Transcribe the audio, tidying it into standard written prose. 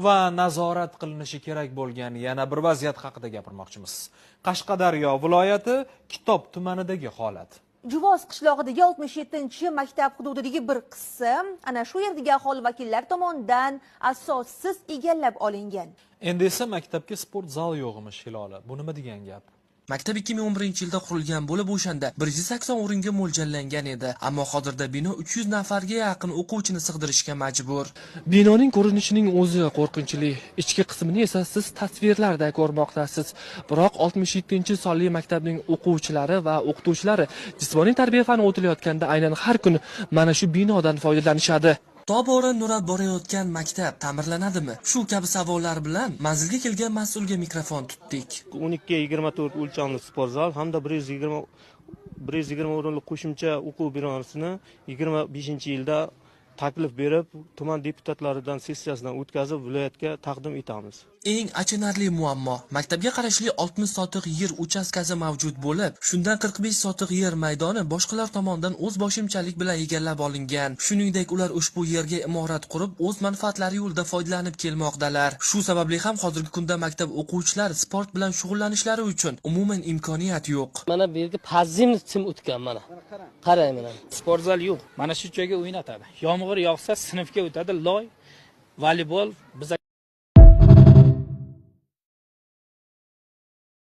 va nazorat qilinishi kerak bo'lgan yana bir vaziyat haqida gapirmoqchimiz. Qashqadaryo viloyati Kitob tumanidagi holat. Juvoz qishlog'idagi 67-maktab hududidagi bir qism ana shu yerdagi aholi vakillari tomonidan asossiz egallab olingan. Endi esa maktabga sport zal yo'qmish Hilola. Bu nima degan gap? Maktab 2011-yilda qurilgan bo'lib, o'shanda 180 o'ringa mo'ljallangan edi, ammo hozirda bino 300 nafarga yaqin o'quvchini sig'dirishga majbur. Binoning ko'rinishining o'zi qo'rqinchli, ichki qismini esa siz tasvirlarda ko'rmoqdasiz. Biroq 67-sonli maktabning o'quvchilari va o'qituvchilari jismoniy tarbiya fani o'tilayotganda aynan har kun mana shu binodan foydalanishadi. Tobora nurab borayotgan maktab ta'mirlanadimi? Shu kabi savollar bilan manzilga kelgan mas'ulga mikrofon tutdik. 12-24 o'lchamli sport zal hamda 120 o'rinli qo'shimcha o'quv binosini 25-yilda taklif berib, tuman deputatlaridan sessiyasidan o'tkazib viloyatga taqdim etamiz. Eng achinarli muammo, maktabga qarashli 60 sotiq yer uchastkasi mavjud bo'lib, shundan 45 sotiq yer maydoni boshqalar tomonidan o'z boshimchalik bilan egallab olingan. Shuningdek, ular ushbu yerga imorat qurib, o'z manfaatlari yo'lida foydalanib kelmoqdalar. Shu sababli ham hozirgi kunda maktab o'quvchilari sport bilan shug'ullanishlari uchun umuman imkoniyat yo'q. Mana bu yerga pazim sim o'tgan mana. Qarang mana. Sport zal yo'q. Mana shu joyga o'ynatadi. Yomg'ir yog'sa sinfga o'tadi, loy, voleybol, biz